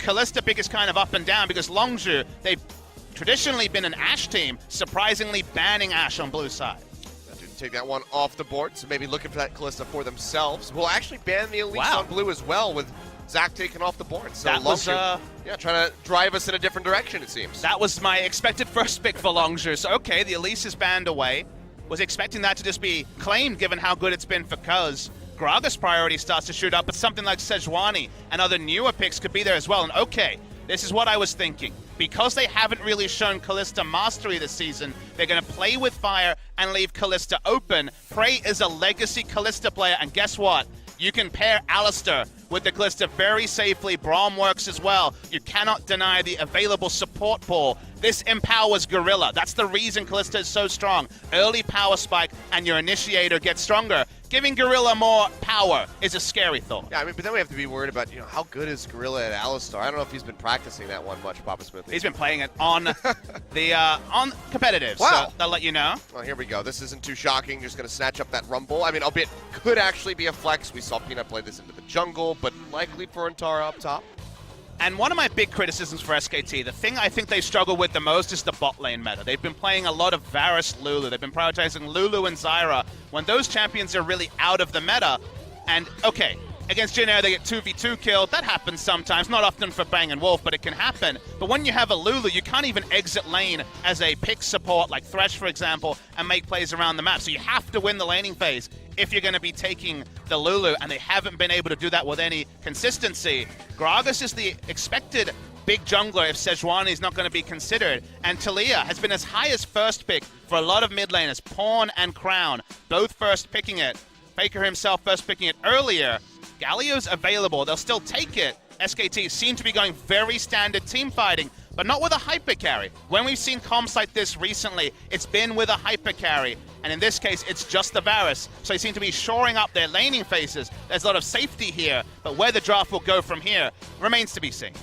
Kalista pick is kind of up and down because Longzhu, they've traditionally been an Ashe team, surprisingly banning Ashe on blue side. Take that one off the board, so maybe looking for that Kalista for themselves. We'll actually ban the Elise on blue as well, with Zach taken off the board. So that was, yeah, trying to drive us in a different direction, it seems. That was my expected first pick for Longzhu. So, okay, the Elise is banned away. Was expecting that to just be claimed, given how good it's been for Cuz. Gragas' priority starts to shoot up, but something like Sejuani and other newer picks could be there as well. And okay, this is what I was thinking. Because they haven't really shown Kalista mastery this season, they're going to play with fire and leave Kalista open. Prey is a legacy Kalista player, and guess what? You can pair Alistar with the Kalista very safely. Braum works as well. You cannot deny the available support pool. This empowers Gorilla. That's the reason Kalista is so strong. Early power spike, and your initiator gets stronger. Giving Gorilla more power is a scary thought. Yeah, I mean, but then we have to be worried about, how good is Gorilla at Alistar? I don't know if he's been practicing that one much, Papa Smith. He's been playing it on on competitive, wow. So they'll let you know. Well, here we go. This isn't too shocking. Just going to snatch up that Rumble. I mean, albeit could actually be a flex. We saw Peanut play this into the jungle, but likely for Antara up top. And one of my big criticisms for SKT, the thing I think they struggle with the most is the bot lane meta. They've been playing a lot of Varus Lulu. They've been prioritizing Lulu and Zyra when those champions are really out of the meta. And, okay, against Jin Air, they get 2v2 killed. That happens sometimes, not often for Bang and Wolf, but it can happen. But when you have a Lulu, you can't even exit lane as a pick support, like Thresh, for example, and make plays around the map. So you have to win the laning phase if you're going to be taking the Lulu, and they haven't been able to do that with any consistency. Gragas is the expected big jungler if Sejuani is not going to be considered, and Talia has been as high as first pick for a lot of mid laners. Pawn and Crown, both first picking it. Faker himself first picking it earlier. Galio's available, they'll still take it. SKT seem to be going very standard team fighting, but not with a hyper carry. When we've seen comps like this recently, it's been with a hyper carry, and in this case, it's just the Varus. So they seem to be shoring up their laning phases. There's a lot of safety here, but where the draft will go from here remains to be seen.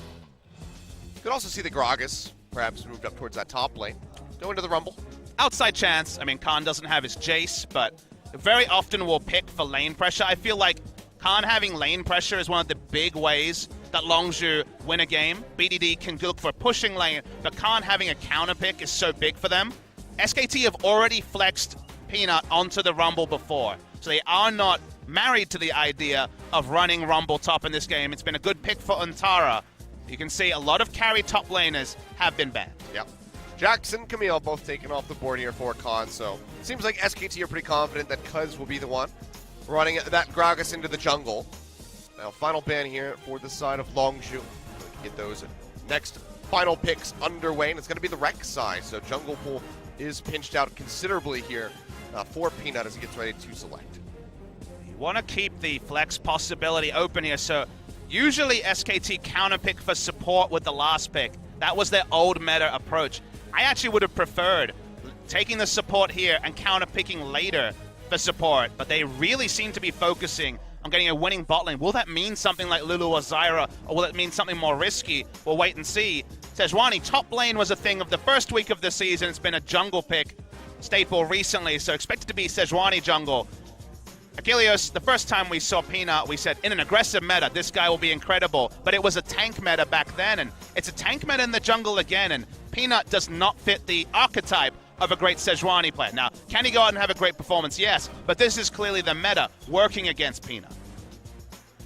You could also see the Gragas, perhaps moved up towards that top lane. Go into the Rumble. Outside chance. I mean, Khan doesn't have his Jace, but very often will pick for lane pressure. I feel like Khan having lane pressure is one of the big ways that Longzhu win a game. BDD can look for pushing lane, but Khan having a counter pick is so big for them. SKT have already flexed Peanut onto the Rumble before, so they are not married to the idea of running Rumble top in this game. It's been a good pick for Antara. You can see a lot of carry top laners have been banned. Yep. Jackson, Camille both taken off the board here for Khan, so it seems like SKT are pretty confident that Cuz will be the one running that Gragas into the jungle. Now, final ban here for the side of Longzhu. Get those next final picks underway, and it's going to be the Rex side. So jungle pool is pinched out considerably here for Peanut as he gets ready to select. You want to keep the flex possibility open here. So usually SKT counter pick for support with the last pick. That was their old meta approach. I actually would have preferred taking the support here and counter picking later for support, but they really seem to be focusing on getting a winning bot lane. Will that mean something like Lulu or Zyra, or will it mean something more risky? We'll wait and see. Sejuani, top lane was a thing of the first week of the season. It's been a jungle pick staple recently, so expected to be Sejuani jungle. Achilles, the first time we saw Peanut, we said, in an aggressive meta, this guy will be incredible. But it was a tank meta back then, and it's a tank meta in the jungle again, and Peanut does not fit the archetype of a great Sejuani player. Now, can he go out and have a great performance? Yes, but this is clearly the meta working against Peanut.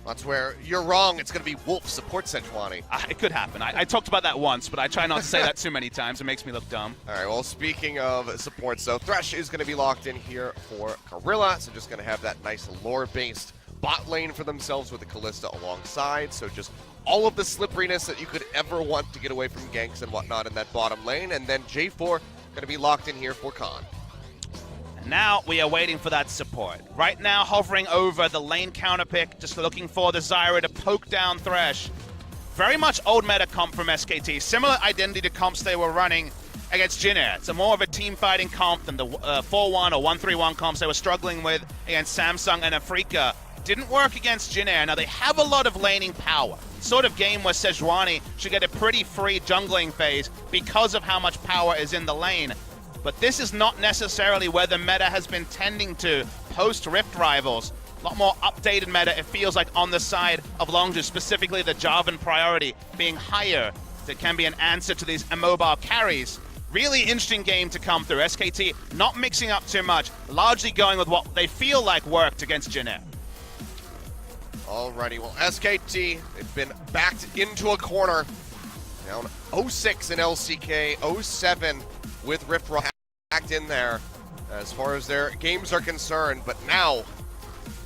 That's where you're wrong. It's going to be Wolf support Sejuani. It could happen. I talked about that once, but I try not to say that too many times. It makes me look dumb. All right, well, speaking of support, so Thresh is going to be locked in here for Gorilla, so just going to have that nice lore-based bot lane for themselves with the Kalista alongside, so just all of the slipperiness that you could ever want to get away from ganks and whatnot in that bottom lane, and then J4 going to be locked in here for Khan. Now we are waiting for that support. Right now, hovering over the lane counter pick, just looking for the Zyra to poke down Thresh. Very much old meta comp from SKT. Similar identity to comps they were running against Jin Air. It's more of a team fighting comp than the 4-1 or 1-3-1 comps they were struggling with against Samsung and Afrika. Didn't work against Jin Air. Now they have a lot of laning power. Sort of game where Sejuani should get a pretty free jungling phase because of how much power is in the lane. But this is not necessarily where the meta has been tending to post-Rift Rivals. lot more updated meta, it feels like, on the side of Longzhu, specifically the Jarvan priority being higher. That can be an answer to these immobile carries. Really interesting game to come through. SKT not mixing up too much, largely going with what they feel like worked against Jeanette. Alrighty, well, SKT, they've been backed into a corner. Down 0-6 in LCK, 0-7 with Rift backed in there as far as their games are concerned. But now,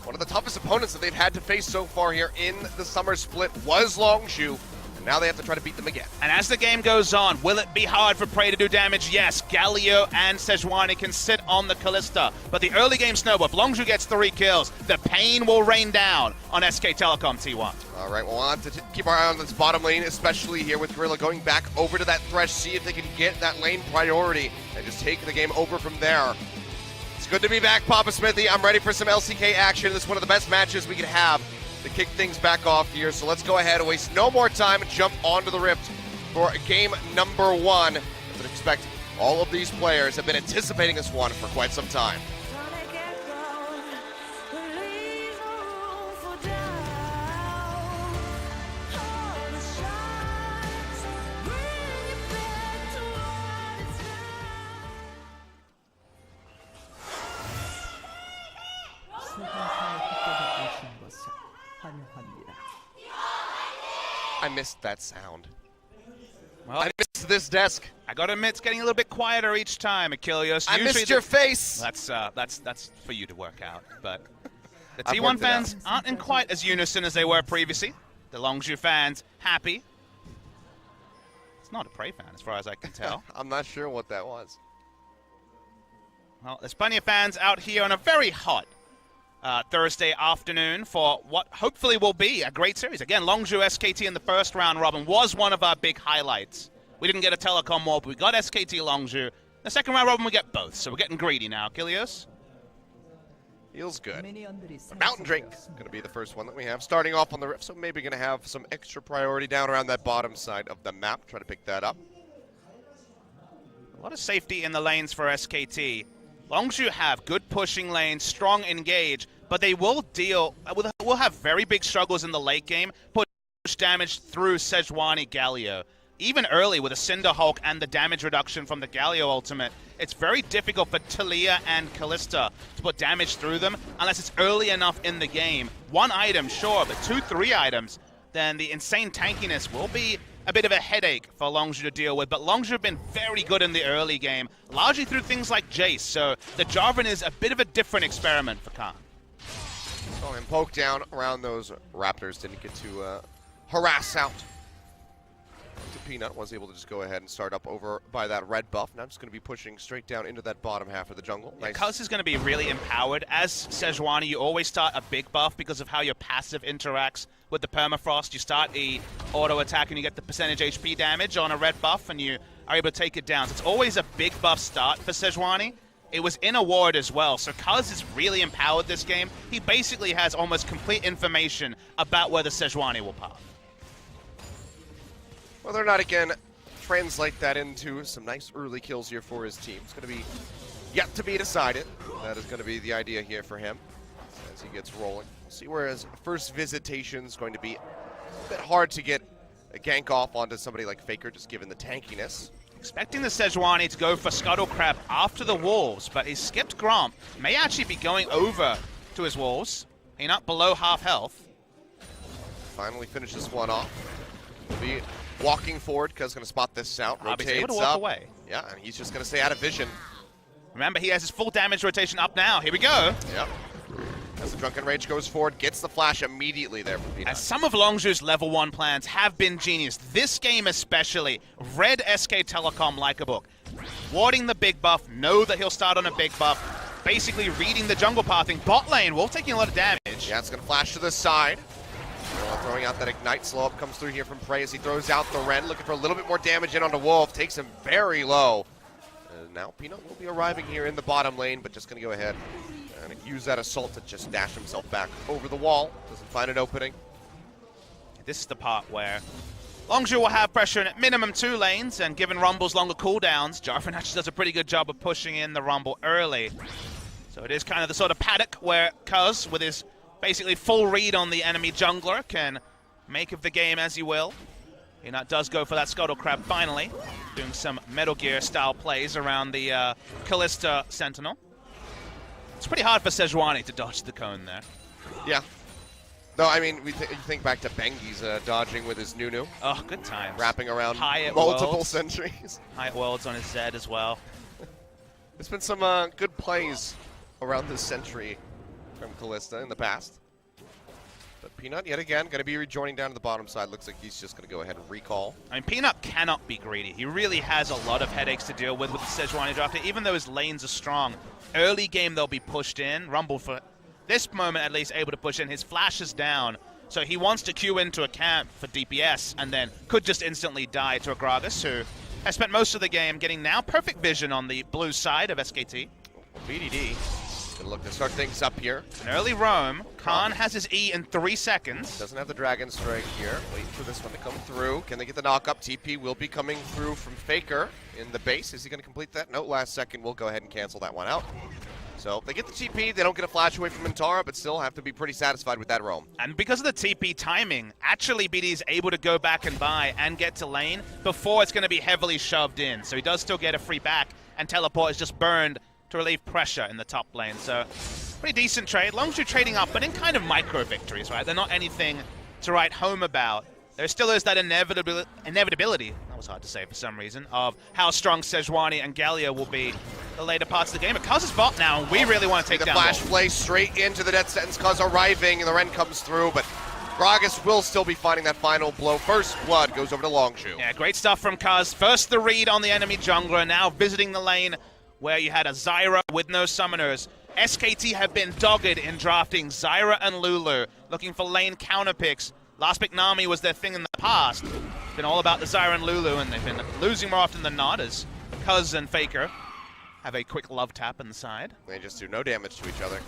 one of the toughest opponents that they've had to face so far here in the summer split was Longzhu. And now they have to try to beat them again. And as the game goes on, will it be hard for Prey to do damage? Yes, Galio and Sejuani can sit on the Kalista. But the early game snowball, if Longzhu gets 3 kills, the pain will rain down on SK Telecom T1. All right, we'll have to keep our eye on this bottom lane, especially here with Gorilla going back over to that Thresh, see if they can get that lane priority and just take the game over from there. It's good to be back, Papa Smithy. I'm ready for some LCK action. This is one of the best matches we could have to kick things back off here. So let's go ahead and waste no more time and jump onto the Rift for game number 1. As I'd expect, all of these players have been anticipating this one for quite some time. I missed that sound. Well, I missed this desk. I gotta admit, it's getting a little bit quieter each time, Achilles. I missed your face. That's for you to work out. But the I've T1 worked it fans out. aren't in quite as unison as they were previously. The Longzhu fans happy. It's not a Prey fan, as far as I can tell. I'm not sure what that was. Well, there's plenty of fans out here on a very hot Thursday afternoon for what hopefully will be a great series. Again, Longzhu SKT in the first round robin was one of our big highlights. We didn't get a Telecom war, but we got SKT Longzhu. The second round robin, we get both, so we're getting greedy now. Kilios? Feels good. A Mountain Drink going to be the first one that we have. Starting off on the Rift, so maybe going to have some extra priority down around that bottom side of the map. Try to pick that up. A lot of safety in the lanes for SKT. Longzhu have good pushing lanes, strong engage, but they will will have very big struggles in the late game, push damage through Sejuani Galio. Even early with a Cinder Hulk and the damage reduction from the Galio ultimate, it's very difficult for Talia and Kalista to put damage through them unless it's early enough in the game. 1 item, sure, but 2, 3 items, then the insane tankiness will be a bit of a headache for Longzhu to deal with, but Longzhu have been very good in the early game, largely through things like Jace, so the Jarvan is a bit of a different experiment for Khan. Saw him poke down around those Raptors, didn't get to harass out. Peanut was able to just go ahead and start up over by that red buff. Now just going to be pushing straight down into that bottom half of the jungle. Nice. Cuz is going to be really empowered. As Sejuani, you always start a big buff because of how your passive interacts with the permafrost. You start the auto attack and you get the percentage HP damage on a red buff and you are able to take it down. So it's always a big buff start for Sejuani. It was in a ward as well, so Kuz is really empowered this game. He basically has almost complete information about where the Sejuani will pop. Whether or not, again, translate that into some nice early kills here for his team. It's going to be yet to be decided. That is going to be the idea here for him as he gets rolling. We'll see where his first visitation is going to be a bit hard to get a gank off onto somebody like Faker, just given the tankiness. Expecting the Sejuani to go for Scuttle Crab after the Wolves, but he skipped Gromp. May actually be going over to his Wolves. Peanut below half health. Finally finish this one off. Will be walking forward because going to spot this out. He's able Rotates to walk up. away. Yeah, and he's just going to stay out of vision. Remember, he has his full damage rotation up now. Here we go. Yep. As the Drunken Rage goes forward, gets the flash immediately there from Peanut. As some of Longzhu's level 1 plans have been genius, this game especially, read SK Telecom like a book. Warding the big buff, know that he'll start on a big buff, basically reading the jungle pathing. Bot lane, Wolf taking a lot of damage. Yeah, it's going to flash to the side. Throwing out that Ignite. Slow up comes through here from Prey as he throws out the Ren, looking for a little bit more damage in onto Wolf. Takes him very low. And now Peanut will be arriving here in the bottom lane, but just going to go ahead and use that assault to just dash himself back over the wall. Doesn't find an opening. This is the part where Longzhu will have pressure in at minimum 2 lanes, and given Rumble's longer cooldowns, Jarvan actually does a pretty good job of pushing in the Rumble early. So it is kind of the sort of paddock where Kuz, with his basically full read on the enemy jungler, can make of the game as he will. Peanut does go for that Scuttle Crab finally, doing some Metal Gear style plays around the Callista Sentinel. It's pretty hard for Sejuani to dodge the cone there. Yeah. No, I mean, you think back to Bengi's dodging with his Nunu. Oh, good times. Wrapping around Hyatt multiple Worlds. sentries. Hyatt Worlds on his Zed as well. There's been some good plays around this sentry from Callista in the past. But Peanut, yet again, going to be rejoining down to the bottom side. Looks like he's just going to go ahead and recall. I mean, Peanut cannot be greedy. He really has a lot of headaches to deal with the Sejuani drafter, even though his lanes are strong. Early game, they'll be pushed in. Rumble, for this moment at least, able to push in. His flash is down, so he wants to queue into a camp for DPS and then could just instantly die to a Gragas, who has spent most of the game getting now perfect vision on the blue side of SKT. BDD. Gonna look to start things up here. An early roam. Khan has his E in 3 seconds. Doesn't have the Dragon Strike here. Waiting for this one to come through. Can they get the knock-up? TP will be coming through from Faker in the base. Is he going to complete that? No, last second. We'll go ahead and cancel that one out. So they get the TP. They don't get a flash away from Mintara, but still have to be pretty satisfied with that roam. And because of the TP timing, actually BD is able to go back and buy and get to lane before it's going to be heavily shoved in. So he does still get a free back, and teleport is just burned to relieve pressure in the top lane. So pretty decent trade, as long as you're trading up, but in kind of micro victories, right? They're not anything to write home about. There still is that inevitability, that was hard to say for some reason, of how strong Sejuani and Galio will be the later parts of the game. But Cuz is bot now, and we really want to take the down flash ball. play straight into the Death Sentence. Cuz arriving, and the Ren comes through, but Gragas will still be finding that final blow. First blood goes over to Longshoe. Yeah, great stuff from Cuz. First the read on the enemy jungler, now visiting the lane where you had a Zyra with no summoners. SKT have been dogged in drafting Zyra and Lulu, looking for lane counter picks. Last pick Nami was their thing in the past. It's been all about the Zyra and Lulu, and they've been losing more often than not as Cuz and Faker have a quick love tap in the side. They just do no damage to each other.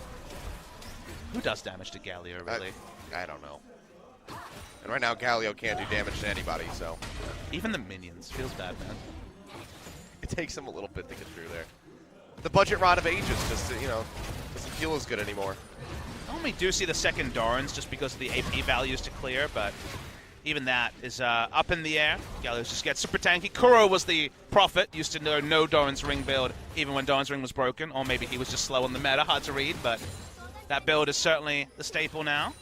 Who does damage to Galio, really? I don't know. And right now, Galio can't do damage to anybody, so Even the minions. Feels bad, man. it takes him a little bit to get through there. The budget rod of ages just, you know, doesn't feel as good anymore. I only do see the second Dorans just because of the AP values to clear, but even that is up in the air. Galio just gets super tanky. Kuro was the prophet, used to know no Doran's Ring build, even when Doran's Ring was broken, or maybe he was just slow on the meta, hard to read, but that build is certainly the staple now.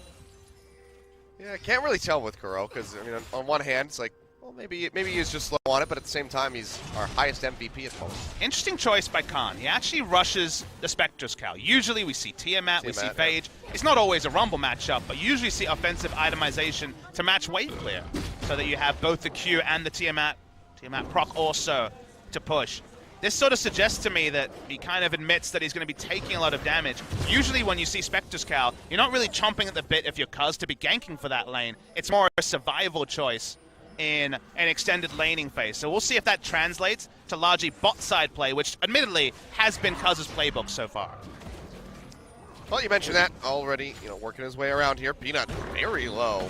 Yeah, I can't really tell with Kuro, because, I mean, on one hand, it's like, well, maybe he is just slow on it, but at the same time, he's our highest MVP at the moment. Interesting choice by Khan. He actually rushes the Spectre's Cow. Usually we see Tiamat, we see Phage. Yeah. It's not always a Rumble matchup, but usually see offensive itemization to match wave clear, so that you have both the Q and the Tiamat proc also to push. This sort of suggests to me that he kind of admits that he's going to be taking a lot of damage. Usually when you see Spectre's Cow, you're not really chomping at the bit if you're Cuz to be ganking for that lane. It's more a survival choice in an extended laning phase. So we'll see if that translates to largely bot side play, which admittedly has been Cuz's playbook so far. Well, you mentioned that already, you know, working his way around here. Peanut very low.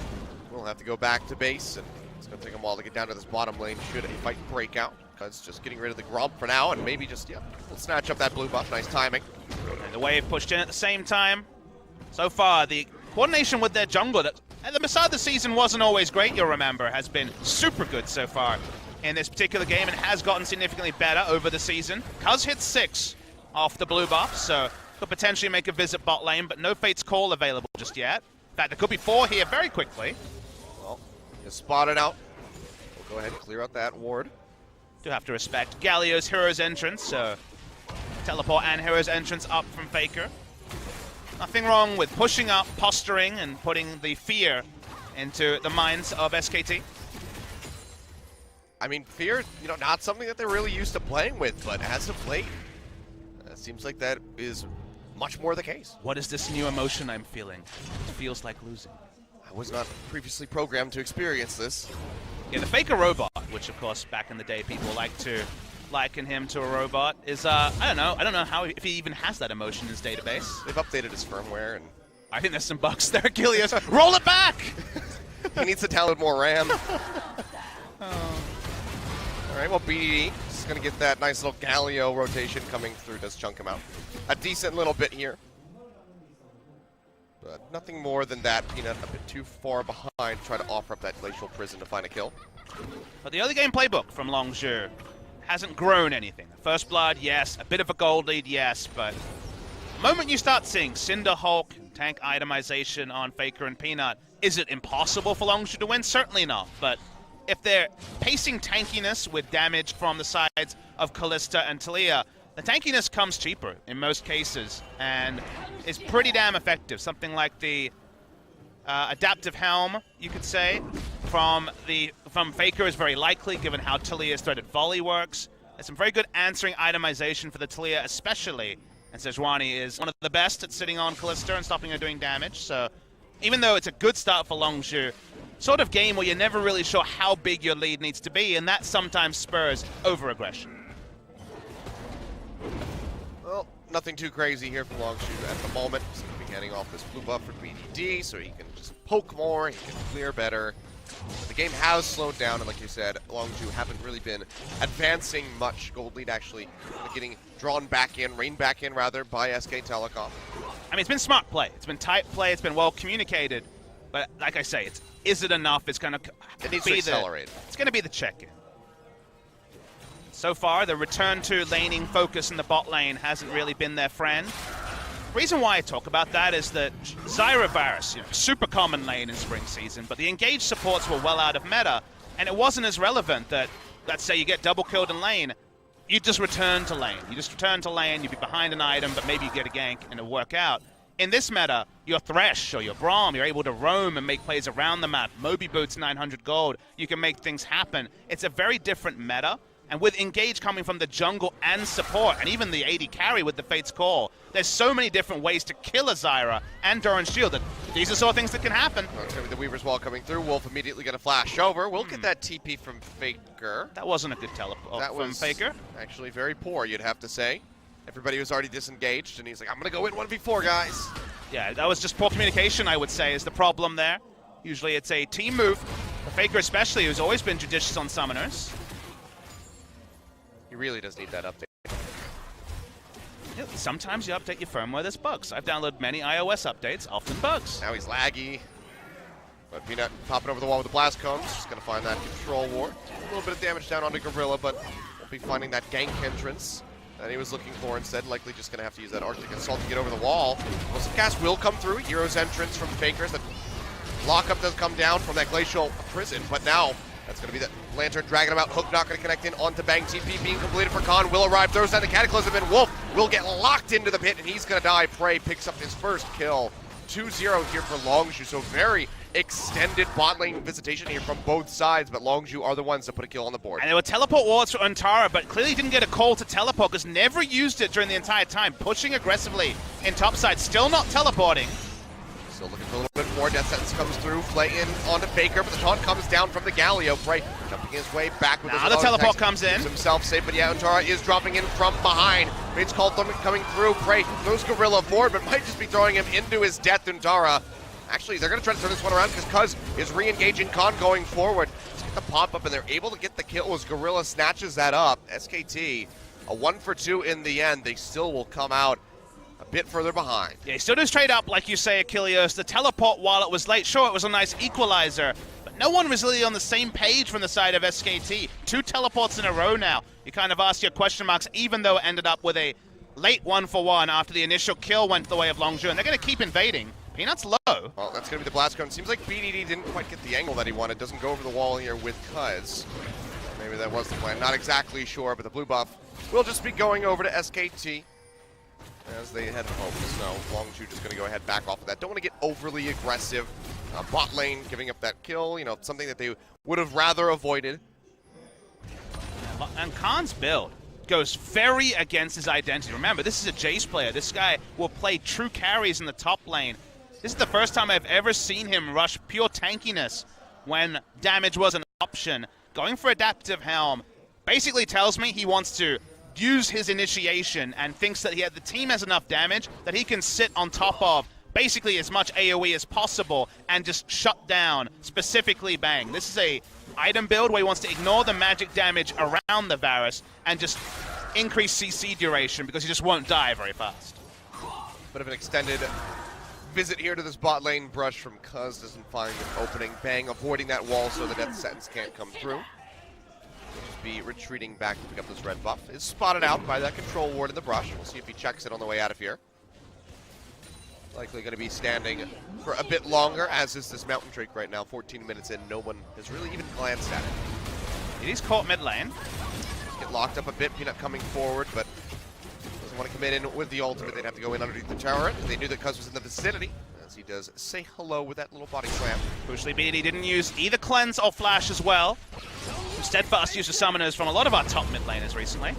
We'll have to go back to base, and it's going to take him a while to get down to this bottom lane should a fight break out. Cuz just getting rid of the Grump for now, and maybe just, yeah, we'll snatch up that blue buff. Nice timing. And the wave pushed in at the same time. So far, the coordination with their jungler that at the start of the season wasn't always great, you'll remember, has been super good so far in this particular game and has gotten significantly better over the season. Cuz hit 6 off the blue buff, so could potentially make a visit bot lane, but no Fate's Call available just yet. In fact, there could be 4 here very quickly. Well, just spotted out. We'll go ahead and clear out that ward. Do have to respect Galio's Hero's Entrance, so teleport and Hero's Entrance up from Faker. Nothing wrong with pushing up, posturing, and putting the fear into the minds of SKT. I mean, fear, you know, not something that they're really used to playing with, but as of late, it seems like that is much more the case. What is this new emotion I'm feeling? It feels like losing. I was not previously programmed to experience this. Yeah, the Faker robot, which of course back in the day people like to liken him to a robot, is I don't know how if he even has that emotion in his database. They've updated his firmware, and I think there's some bugs there. Gilius, roll it back! he needs to download more RAM. Oh. All right, well, BDD is going to get that nice little Galio rotation coming through. Does chunk him out a decent little bit here. But nothing more than that. Peanut a bit too far behind to try to offer up that glacial prison to find a kill. But the early game playbook from Longzhu hasn't grown anything. First blood, yes. A bit of a gold lead, yes. But the moment you start seeing Cinder Hulk, tank itemization on Faker and Peanut, is it impossible for Longzhu to win? Certainly not. But if they're pacing tankiness with damage from the sides of Kalista and Talia, the tankiness comes cheaper in most cases and is pretty damn effective. Something like the adaptive helm, you could say, from Faker is very likely, given how Talia's threaded volley works. There's some very good answering itemization for the Talia especially, and Sejuani is one of the best at sitting on Kalista and stopping her doing damage. So even though it's a good start for Longzhu, sort of game where you're never really sure how big your lead needs to be, and that sometimes spurs over-aggression. Well, nothing too crazy here from Longzhu at the moment. He's going to be handing off this blue buff for BDD so he can just poke more, he can clear better. The game has slowed down, and like you said, Longzhu haven't really been advancing much. Gold lead actually kind of getting drawn back in, reined back in rather, by SK Telecom. I mean, it's been smart play. It's been tight play. It's been well communicated. But like I say, is it enough? It's going to it needs to accelerate. It's going to be the check-in. So far, the return to laning focus in the bot lane hasn't really been their friend. The reason why I talk about that is that Zyra Varus, super common lane in spring season, but the engaged supports were well out of meta, and it wasn't as relevant that, let's say you get double killed in lane, you just return to lane. You just return to lane, you'd be behind an item, but maybe you get a gank and it'll work out. In this meta, your Thresh or your Braum, you're able to roam and make plays around the map. Moby Boots 900 gold, you can make things happen. It's a very different meta. And with engage coming from the jungle and support, and even the AD carry with the Fate's Call, there's so many different ways to kill a Zyra and Doran's Shield that these are sort of things that can happen. Oh, it's going to be the Weaver's Wall coming through. Wolf immediately going to flash over. We'll get that TP from Faker. That wasn't a good teleport from Faker. Actually very poor, you'd have to say. Everybody was already disengaged, and he's like, I'm going to go in 1v4, guys. Yeah, that was just poor communication, I would say, is the problem there. Usually it's a team move. For Faker especially, who's always been judicious on summoners. He really does need that update. Yeah, sometimes you update your firmware, there's bugs. I've downloaded many iOS updates, often bugs. Now he's laggy. But Peanut popping over the wall with the blast cones. Just going to find that control ward. A little bit of damage down onto Gorilla, but won't be finding that gank entrance that he was looking for instead. Likely just going to have to use that Arctic Assault to get over the wall. Well, some cast will come through. Hero's entrance from Fakers. The lockup does come down from that glacial prison, but now that's going to be the Lantern dragging him out. Hook not going to connect in onto Bang. TP being completed for Khan. Will arrive, throws down the Cataclysm, and Wolf will get locked into the pit, and he's going to die. Prey picks up his first kill. 2-0 here for Longzhu, so very extended bot lane visitation here from both sides, but Longzhu are the ones that put a kill on the board. And there were teleport wards for Antara, but clearly didn't get a call to teleport because never used it during the entire time. Pushing aggressively in topside, still not teleporting. Still looking for a little bit more. Death Sentence comes through, play in onto Faker, but the taunt comes down from the Galio. Prey jumping his way back with now the teleport comes in. Himself safe, but yeah, Antara is dropping in from behind. Fate's Call coming through. Prey throws Gorilla forward, but might just be throwing him into his death. Antara. Actually, they're going to try to turn this one around because Cuz is re-engaging Khan going forward. Let's get the pop-up, and they're able to get the kill as Gorilla snatches that up. SKT, a 1-for-2 in the end. They still will come out a bit further behind. Yeah, he still does trade up, like you say, Achilles. The teleport, while it was late, sure, it was a nice equalizer, but no one was really on the same page from the side of SKT. 2 teleports in a row now. You kind of ask your question marks, even though it ended up with a late 1-for-1 after the initial kill went the way of Longzhu, and they're going to keep invading. Peanut's low. Well, that's going to be the blast cone. Seems like BDD didn't quite get the angle that he wanted. Doesn't go over the wall here with Cuz. Maybe that was the plan. Not exactly sure, but the blue buff will just be going over to SKT as they head home. So Longzhu just going to go ahead back off of that. Don't want to get overly aggressive. Bot lane giving up that kill, something that they would have rather avoided. And Khan's build goes very against his identity. Remember, this is a Jace player. This guy will play true carries in the top lane. This is the first time I've ever seen him rush pure tankiness when damage was an option. Going for Adaptive Helm basically tells me he wants to use his initiation and thinks that the team has enough damage that he can sit on top of basically as much AoE as possible and just shut down specifically Bang. This is a item build where he wants to ignore the magic damage around the Varus and just increase CC duration because he just won't die very fast. Bit of an extended visit here to this bot lane. Brush from Cuz doesn't find an opening. Bang, avoiding that wall so the death sentence can't come through. He'll just be retreating back to pick up this red buff. Is spotted out by that control ward in the brush. We'll see if he checks it on the way out of here. Likely going to be standing for a bit longer, as is this Mountain Drake right now. 14 minutes in, no one has really even glanced at it. It is caught mid lane. Get locked up a bit. Peanut coming forward, but doesn't want to commit in with the ultimate. They'd have to go in underneath the tower. They knew that Cuz was in the vicinity, as he does say hello with that little body slam. Crucially, BDD didn't use either cleanse or flash as well. Steadfast use of summoners from a lot of our top mid laners recently.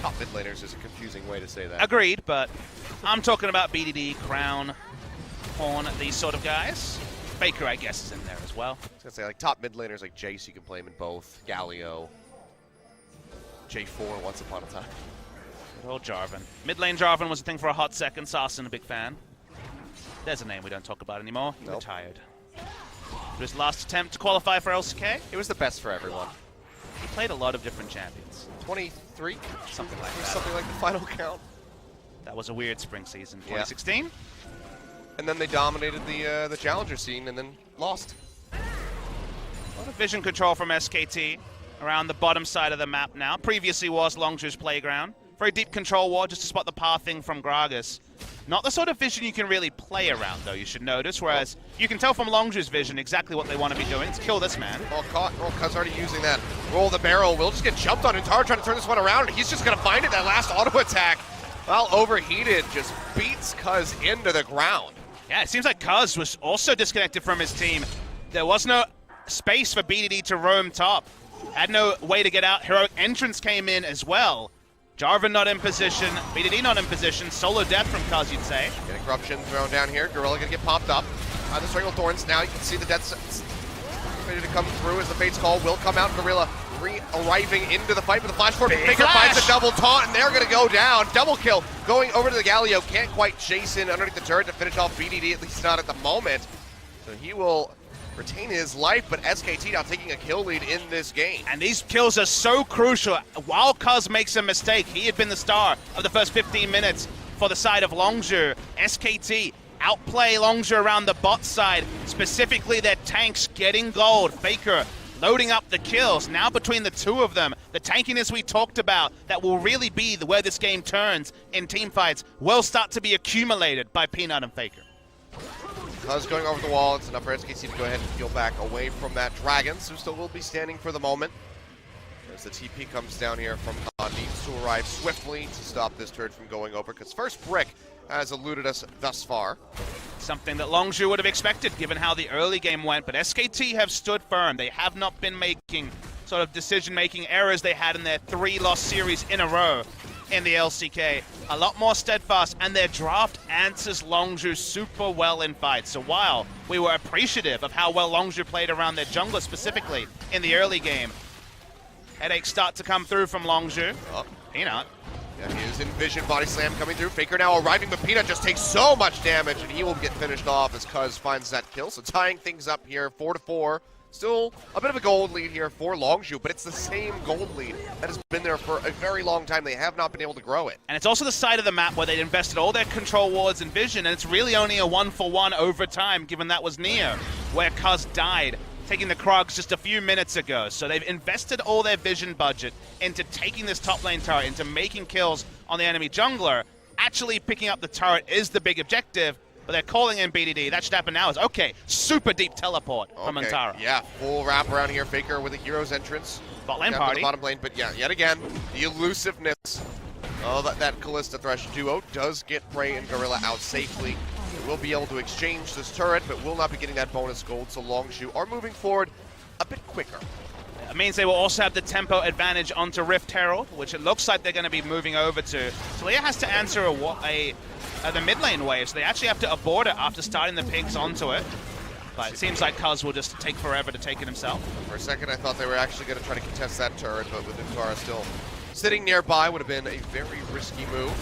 Top mid laners is a confusing way to say that. Agreed, but I'm talking about BDD, Crown, Horn, these sort of guys. Faker, I guess, is in there as well. I was going to say, like, top mid laners like Jace, you can play him in both. Galio, J4 once upon a time. Good old Jarvan. Mid lane Jarvan was a thing for a hot second. Sarsen, a big fan. There's a name we don't talk about anymore. He retired. His last attempt to qualify for LCK. It was the best for everyone. He played a lot of different champions. 23? Something like that. Something like the final count. That was a weird spring season. 2016? Yeah. And then they dominated the challenger scene and then lost. A lot of vision control from SKT around the bottom side of the map now. Previously was Longzhu's playground. Very deep control ward just to spot the pathing from Gragas. Not the sort of vision you can really play around, though, you should notice, whereas you can tell from Longzhu's vision exactly what they want to be doing. It's kill this man. Oh, Cuz already using that. Roll the barrel. Will just get jumped on. Intara trying to turn this one around, and he's just going to find it. That last auto attack, well, overheated, just beats Cuz into the ground. Yeah, it seems like Cuz was also disconnected from his team. There was no space for BDD to roam top. Had no way to get out. Heroic entrance came in as well. Jarvan not in position, BDD not in position, solo death from Cuz, you'd say. Getting corruption thrown down here. Gorilla gonna get popped up by the Strangle Thorns. Now you can see the death sentence ready to come through as the Fate's Call will come out. Gorilla arriving into the fight with the flash forward. Faker finds a double taunt, and they're gonna go down. Double kill going over to the Galio. Can't quite chase in underneath the turret to finish off BDD, at least not at the moment. So he will retain his life, but SKT now taking a kill lead in this game. And these kills are so crucial. While Cuz makes a mistake, he had been the star of the first 15 minutes for the side of Longzhu. SKT outplay Longzhu around the bot side, specifically their tanks getting gold. Faker loading up the kills. Now between the two of them, the tankiness we talked about that will really be where this game turns in team fights will start to be accumulated by Peanut and Faker. Cuz going over the wall. It's enough for SKT to go ahead and peel back away from that Dragons, who still will be standing for the moment. As the TP comes down here from Khan, needs to arrive swiftly to stop this turret from going over, because first brick has eluded us thus far. Something that Longzhu would have expected given how the early game went, but SKT have stood firm. They have not been making sort of decision-making errors they had in their 3-loss series in a row in the LCK. A lot more steadfast, and their draft answers Longzhu super well in fights. So while we were appreciative of how well Longzhu played around their jungler specifically in the early game, headaches start to come through from Longzhu. Oh. Peanut. Yeah, he is in vision, body slam coming through. Faker now arriving, but Peanut just takes so much damage, and he will get finished off as Cuz finds that kill. So tying things up here, 4-4. Still a bit of a gold lead here for Longzhu, but it's the same gold lead that has been there for a very long time. They have not been able to grow it. And it's also the side of the map where they'd invested all their control wards and vision, and it's really only a 1-for-1 over time, given that was Neo, where Cuz died, taking the Krogs just a few minutes ago. So they've invested all their vision budget into taking this top lane turret, into making kills on the enemy jungler. Actually picking up the turret is the big objective, but they're calling in BDD. That should happen now. Is okay, super deep teleport from Antara. Yeah, full wrap around here. Faker with a hero's entrance. Bot lane party. Bottom lane, but yeah, yet again, the elusiveness of that Callista Thresh duo does get Prey and Gorilla out safely. They will be able to exchange this turret, but will not be getting that bonus gold, so Longzhu are moving forward a bit quicker. It means they will also have the tempo advantage onto Rift Herald, which it looks like they're going to be moving over to. So Leah has to answer the mid lane wave, so they actually have to abort it after starting the pigs onto it. But it seems like Cuz will just take forever to take it himself. For a second, I thought they were actually going to try to contest that turret, but with Antara still sitting nearby would have been a very risky move.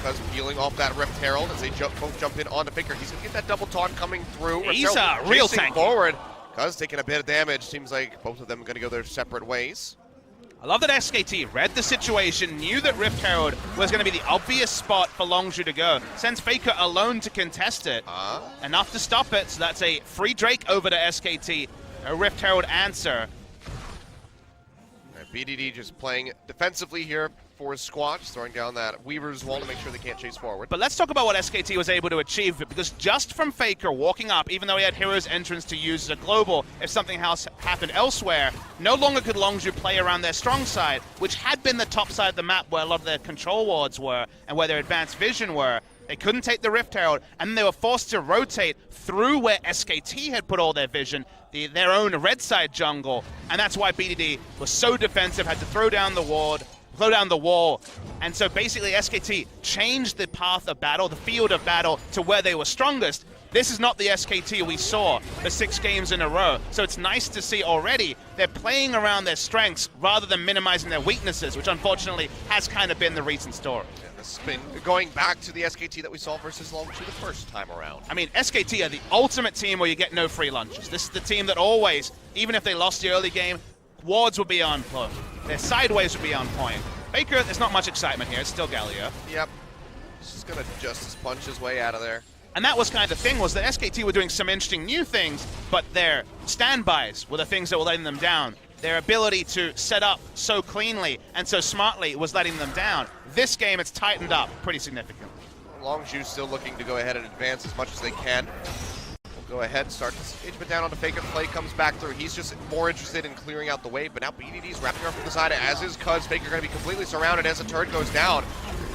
Cuz peeling off that Rift Herald as they both jump in onto Faker. He's going to get that double taunt coming through. He's a real tank forward. Cuz taking a bit of damage. Seems like both of them are going to go their separate ways. I love that SKT read the situation, knew that Rift Herald was going to be the obvious spot for Longzhu to go. Sends Faker alone to contest it. Enough to stop it, so that's a free Drake over to SKT. A Rift Herald answer. BDD just playing defensively here for his squad, just throwing down that Weaver's wall to make sure they can't chase forward. But let's talk about what SKT was able to achieve, because just from Faker walking up, even though he had Hero's entrance to use as a global, if something else happened elsewhere, no longer could Longzhu play around their strong side, which had been the top side of the map where a lot of their control wards were and where their advanced vision were. They couldn't take the Rift Herald, and they were forced to rotate through where SKT had put all their vision, their own red side jungle, and that's why BDD was so defensive, had to throw down the wall, and so basically SKT changed the path of battle, the field of battle, to where they were strongest. This is not the SKT we saw the 6 games in a row, so it's nice to see already they're playing around their strengths rather than minimizing their weaknesses, which unfortunately has kind of been the recent story. It's been going back to the SKT that we saw versus Longzhu the first time around. I mean, SKT are the ultimate team where you get no free lunches. This is the team that always, even if they lost the early game, wards would be on point. Their sideways would be on point. Faker, there's not much excitement here. It's still Galio. Yep. He's just going to justice punch his way out of there. And that was kind of the thing, was that SKT were doing some interesting new things, but their standbys were the things that were letting them down. Their ability to set up so cleanly and so smartly was letting them down. This game, it's tightened up pretty significantly. Longzhu still looking to go ahead and advance as much as they can. We'll go ahead, start this engagement down onto Faker. Play comes back through. He's just more interested in clearing out the wave, but now BDD's wrapping her from the side, as is Cuz. Faker going to be completely surrounded as the turret goes down.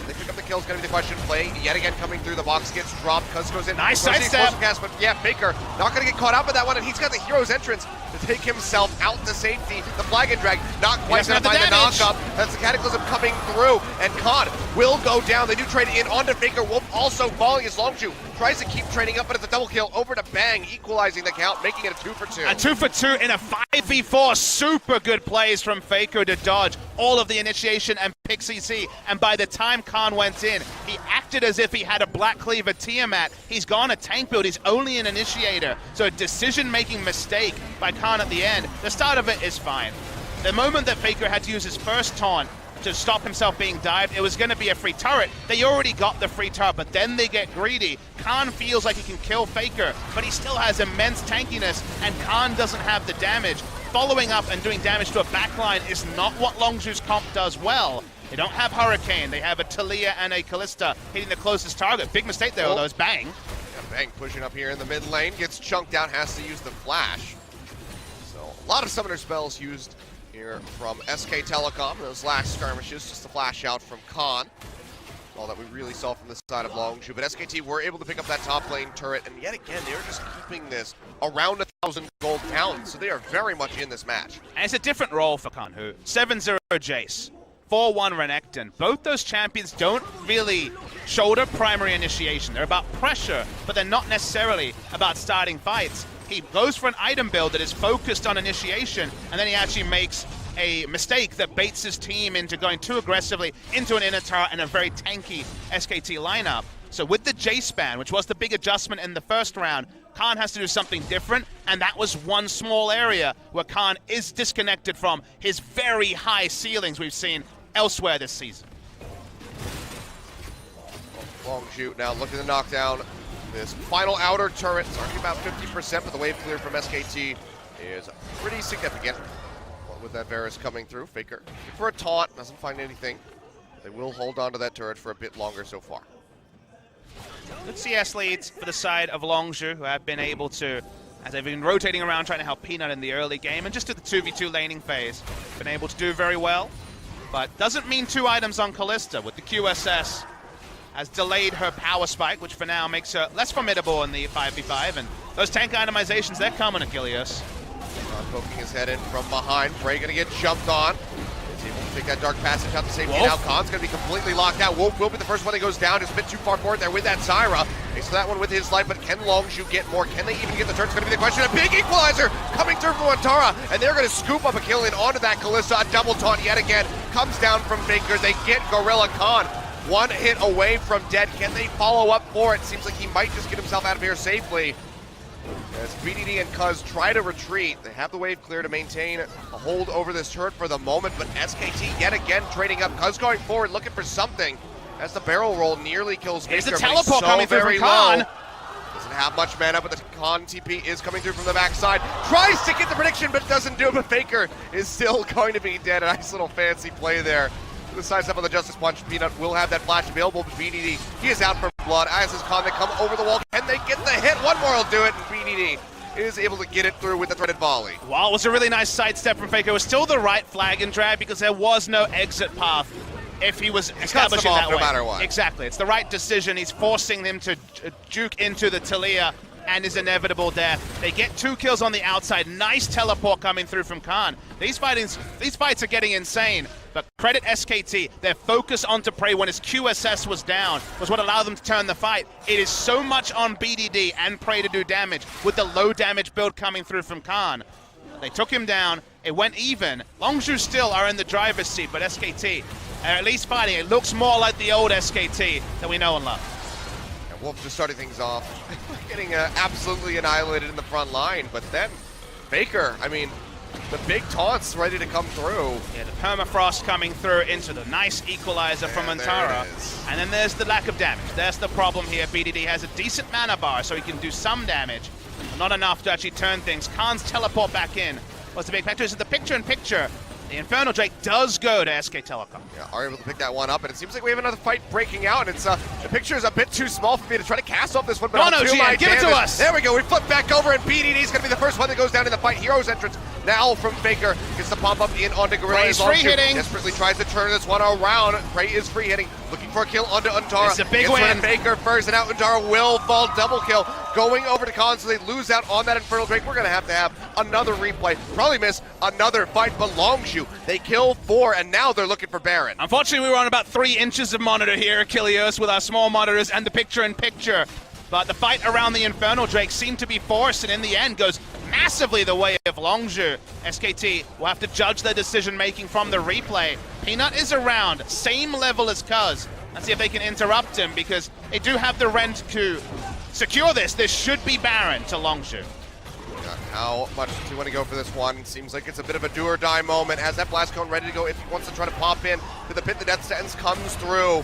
They pick up the kill is going to be the question. Play yet again coming through. The box gets dropped. Cuz goes in. Nice sidestep. But yeah, Faker not going to get caught up in that one, and he's got the hero's entrance to take himself out to safety. The flag and drag not quite going to find the knock-up. That's the Cataclysm coming through, and Khan will go down. They do trade in onto Faker. Wolf also falling as Longzhu tries to keep trading up, but it's a double kill over to Bang, equalizing the count, making it a 2 for 2. A 2 for 2 in a 5v4. Super good plays from Faker to dodge all of the initiation and pick CC. And by the time Khan went in, he acted as if he had a Black Cleaver Tiamat. He's gone a tank build. He's only an initiator. So a decision-making mistake by Khan at the end. The start of it is fine. The moment that Faker had to use his first taunt to stop himself being dived, it was going to be a free turret. They already got the free turret, but then they get greedy. Khan feels like he can kill Faker, but he still has immense tankiness, and Khan doesn't have the damage. Following up and doing damage to a backline is not what Longzhu's comp does well. They don't have Hurricane. They have a Talia and a Callista hitting the closest target. Big mistake there, though, is Bang. Yeah, Bang pushing up here in the mid lane, gets chunked out, has to use the flash. So a lot of summoner spells used here from SK Telecom. Those last skirmishes, just a flash out from Khan. All that we really saw from the side of Longzhu. But SKT were able to pick up that top lane turret, and yet again, they're just keeping this around 1,000 gold down. So they are very much in this match. And it's a different role for Khan, who 7-0 Jace, 4-1 Renekton. Both those champions don't really shoulder primary initiation. They're about pressure, but they're not necessarily about starting fights. He goes for an item build that is focused on initiation, and then he actually makes a mistake that baits his team into going too aggressively into an inner tower and a very tanky SKT lineup. So with the J-Span, which was the big adjustment in the first round, Khan has to do something different, and that was one small area where Khan is disconnected from his very high ceilings we've seen elsewhere this season. Longzhu now looking to knock down this final outer turret. It's already about 50%, but the wave clear from SKT is pretty significant. What with that Varus coming through, Faker looking for a taunt, doesn't find anything. They will hold on to that turret for a bit longer so far. Good CS leads for the side of Longzhu, who have been able to, as they've been rotating around trying to help Peanut in the early game, and just at the 2v2 laning phase, been able to do very well. But doesn't mean 2 items on Callista, with the QSS has delayed her power spike, which for now makes her less formidable in the 5v5, and those tank itemizations, they're coming, Achilles. Poking his head in from behind. Bray gonna get jumped on. He's able to take that dark passage out to safety. Now Khan's gonna be completely locked out. Wolf will be the first one that goes down. It's a bit too far forward there with that Zyra. Takes that one with his life, but can Longzhu get more? Can they even get the turn? It's gonna be the question. A big equalizer coming through from Antara, and they're gonna scoop up a kill in onto that Callista. A double taunt yet again. Comes down from Faker. They get Gorilla Khan. One hit away from dead. Can they follow up for it? Seems like he might just get himself out of here safely. As BDD and Cuz try to retreat, they have the wave clear to maintain a hold over this turret for the moment, but SKT yet again trading up. Cuz going forward, looking for something as the barrel roll nearly kills Faker. Here's the teleport coming through from Khan. Doesn't have much mana, but the Khan TP is coming through from the backside. Tries to get the prediction, but doesn't do it, but Faker is still going to be dead. A nice little fancy play there. The size up on the Justice Punch. Peanut will have that flash available, but BDD, he is out for blood. As is Khan, they come over the wall. Can they get the hit? One more will do it, and BDD is able to get it through with the threaded volley. Well, it was a really nice sidestep from Faker. It was still the right flag and drag because there was no exit path if he was establishing that way. No matter what. Exactly. It's the right decision. He's forcing them to juke into the Talia and his inevitable death. They get 2 kills on the outside. Nice teleport coming through from Khan. These fights are getting insane, but credit SKT. Their focus onto Prey when his QSS was down was what allowed them to turn the fight. It is so much on BDD and Prey to do damage with the low damage build coming through from Khan. They took him down. It went even. Longzhu still are in the driver's seat, but SKT are at least fighting. It looks more like the old SKT that we know and love. Wolf just starting things off, getting absolutely annihilated in the front line, but then Faker, I mean, the big taunts ready to come through. Yeah, the permafrost coming through into the nice equalizer from Antara. And then there's the lack of damage. That's the problem here. BDD has a decent mana bar, so he can do some damage, but not enough to actually turn things. Khan's teleport back in was the big factor. This is the picture-in-picture. The Infernal Drake does go to SK Telecom. Yeah, are able to pick that one up, and it seems like we have another fight breaking out. It's the picture is a bit too small for me to try to cast off this one, but no, GM, give it to us. There we go. We flip back over, and BDD is going to be the first one that goes down in the fight. Hero's entrance now from Faker gets the pop up in onto Gorilla. Prey's free hitting. Desperately tries to turn this one around. Prey is free hitting, looking for a kill onto Antara. It's a big win. Faker first, and out Antara will fall. Double kill going over to Khan, so they lose out on that Infernal Drake. We're going to have another replay. Probably miss another fight, but Longzhu, they kill 4, and now they're looking for Baron. Unfortunately, we were on about 3 inches of monitor here, Achilleos, with our small monitors and the picture-in-picture. But the fight around the Infernal Drake seemed to be forced, and in the end goes massively the way of Longzhu. SKT will have to judge their decision-making from the replay. Peanut is around, same level as Cuz. Let's see if they can interrupt him, because they do have the rent to secure this. This should be Baron to Longzhu. How much do you want to go for this one? Seems like it's a bit of a do or die moment. Has that blast cone ready to go if he wants to try to pop in to the pit. The death sentence comes through,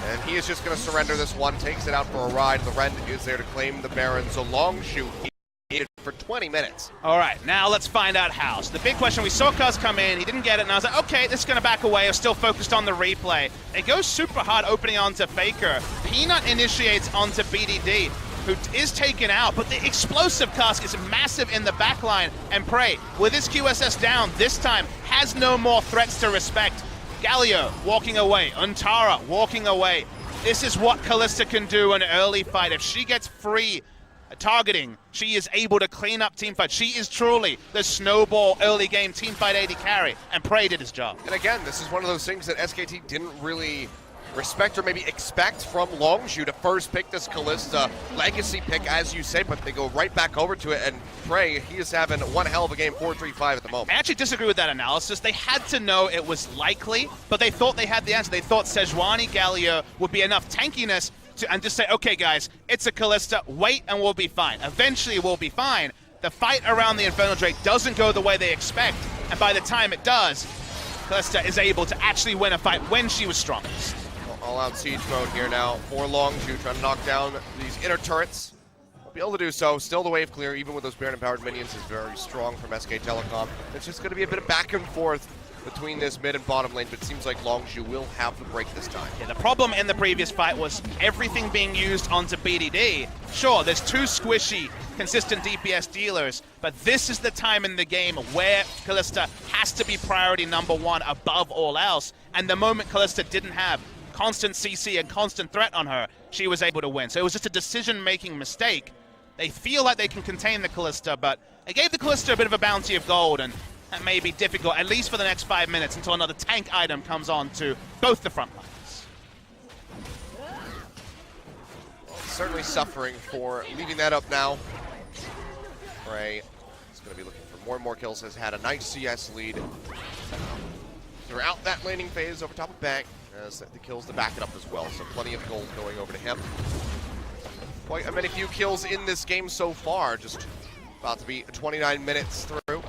and he is just going to surrender this one. Takes it out for a ride. The Rend is there to claim the Baron. So Longzhu for 20 minutes. All right, now let's find out how. So the big question, we saw Cuz come in, he didn't get it, and I was like, okay, this is going to back away. I was still focused on the replay. It goes super hard opening onto Faker. Peanut initiates onto BDD, who is taken out, but the explosive cask is massive in the backline, and Prey, with his QSS down, this time has no more threats to respect. Galio walking away, Antara walking away. This is what Kalista can do in an early fight. If she gets free targeting, she is able to clean up teamfight. She is truly the snowball early game teamfight AD carry, and Prey did his job. And again, this is one of those things that SKT didn't really respect or maybe expect from Longzhu to first pick this Kalista legacy pick, as you say, but they go right back over to it, and Prey, he is having one hell of a game, 4-3-5 at the moment. I actually disagree with that analysis. They had to know it was likely, but they thought they had the answer. They thought Sejuani Galio would be enough tankiness and just say, okay guys, it's a Kalista, wait and we'll be fine. Eventually we'll be fine. The fight around the Infernal Drake doesn't go the way they expect, and by the time it does, Kalista is able to actually win a fight when she was strongest. All-out siege mode here now for Longzhu, trying to knock down these inner turrets. Won't be able to do so. Still the wave clear, even with those Baron-empowered minions, is very strong from SK Telecom. It's just going to be a bit of back and forth between this mid and bottom lane, but it seems like Longzhu will have the break this time. Yeah, the problem in the previous fight was everything being used onto BDD. Sure, there's 2 squishy, consistent DPS dealers, but this is the time in the game where Kalista has to be priority number 1 above all else, and the moment Kalista didn't have constant CC and constant threat on her, she was able to win. So it was just a decision-making mistake. They feel like they can contain the Kalista, but they gave the Kalista a bit of a bounty of gold, and that may be difficult, at least for the next 5 minutes, until another tank item comes on to both the front lines. Certainly suffering for leaving that up now. Prey is going to be looking for more and more kills, has had a nice CS lead throughout that laning phase over top of Bank. As the kills to back it up as well, so plenty of gold going over to him. quite a many few kills in this game so far. Just about to be 29 minutes through.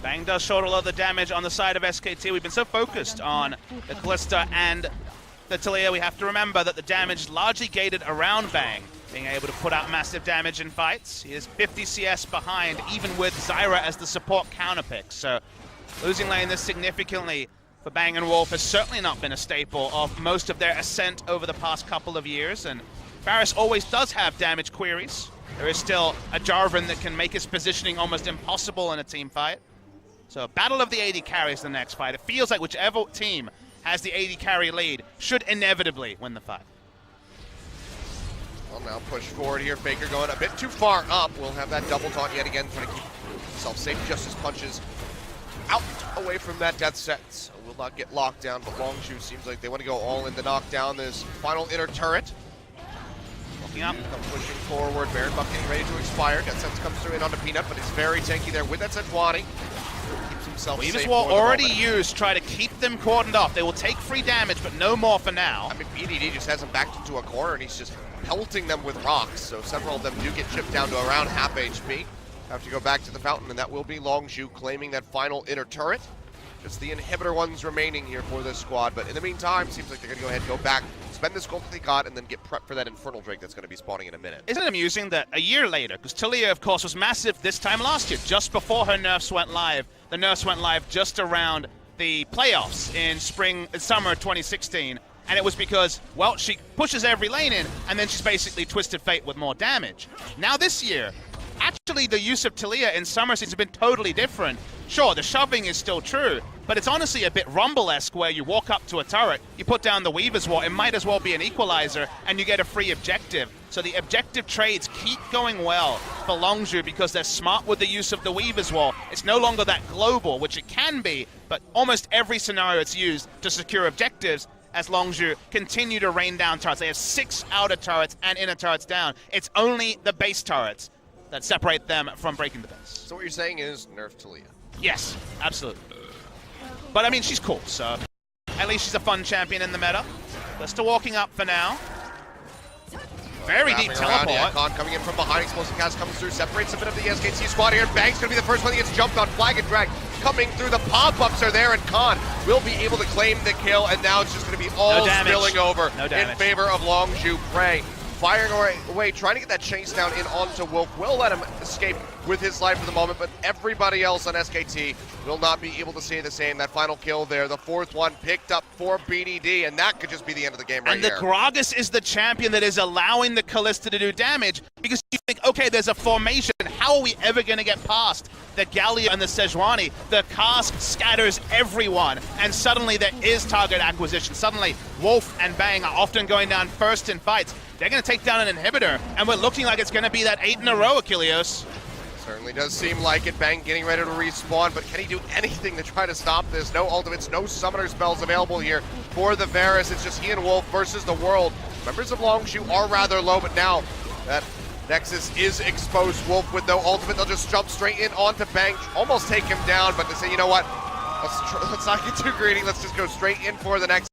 Bang does shoulder a lot of the damage on the side of SKT. We've been so focused on the Kalista and the Taliyah, we have to remember that the damage largely gated around Bang, being able to put out massive damage in fights. He is 50 CS behind, even with Zyra as the support counterpick. So losing lane this significantly for Bang and Wolf has certainly not been a staple of most of their ascent over the past couple of years. And Varus always does have damage queries. There is still a Jarvan that can make his positioning almost impossible in a team fight. So battle of the AD carries the next fight. It feels like whichever team has the AD carry lead should inevitably win the fight. Well, now push forward here. Faker going a bit too far up. We'll have that double taunt yet again, trying to keep himself safe. Justice punches out away from that death set. So will not get locked down, but Longshu seems like they want to go all in to knock down this final inner turret. Looking up. Pushing forward. Baron buff getting ready to expire. Death Sense comes through in onto Peanut, but he's very tanky there with that Sejuani. Keeps himself safe. Weavers will already use, try to keep them cordoned off. They will take free damage, but no more for now. I mean, BDD just has him backed into a corner, and he's just pelting them with rocks. So several of them do get chipped down to around half HP. Have to go back to the fountain, and that will be Longshu claiming that final inner turret. Just the inhibitor ones remaining here for this squad. But in the meantime, seems like they're going to go ahead and go back, spend this gold that they got, and then get prepped for that Infernal Drake that's going to be spawning in a minute. Isn't it amusing that a year later, because Taliyah, of course, was massive this time last year, just before her nerfs went live. The nerfs went live just around the playoffs in summer 2016. And it was because, well, she pushes every lane in, and then she's basically Twisted Fate with more damage. Now this year, actually the use of Taliyah in summer seasons has been totally different. Sure, the shoving is still true, but it's honestly a bit Rumble-esque where you walk up to a turret, you put down the Weaver's Wall, it might as well be an equalizer, and you get a free objective. So the objective trades keep going well for Longshu because they're smart with the use of the Weaver's Wall. It's no longer that global, which it can be, but almost every scenario it's used to secure objectives as Longshu continue to rain down turrets. They have 6 outer turrets and inner turrets down. It's only the base turrets that separate them from breaking the base. So what you're saying is nerf Taliyah. Yes, absolutely. But I mean, she's cool, so at least she's a fun champion in the meta. They're still walking up for now. Very deep teleport. Yeah, Khan coming in from behind. Explosive cast comes through, separates a bit of the SKT squad here. Bang's going to be the first one that gets jumped on. Flag and drag coming through. The pop-ups are there, and Khan will be able to claim the kill, and now it's just going to be all spilling over in favor of Longshu. Prey firing away, trying to get that chase down in onto Wolf. Will let him escape with his life for the moment, but everybody else on SKT will not be able to say the same. That final kill there, the 4th one picked up for BDD, and that could just be the end of the game right here. And the Gragas is the champion that is allowing the Kalista to do damage, because you think, okay, there's a formation. How are we ever going to get past the Gallia and the Sejuani? The cask scatters everyone, and suddenly there is target acquisition. Suddenly, Wolf and Bang are often going down first in fights. They're going to take down an inhibitor, and we're looking like it's going to be that 8 in a row, Achilleos. Certainly does seem like it. Bang getting ready to respawn, but can he do anything to try to stop this? No ultimates, no summoner spells available here for the Varus. It's just he and Wolf versus the world. Members of Longshu are rather low, but now that Nexus is exposed, Wolf with no ultimate, they'll just jump straight in onto Bang, almost take him down, but to say, you know what, let's not get too greedy, let's just go straight in for the next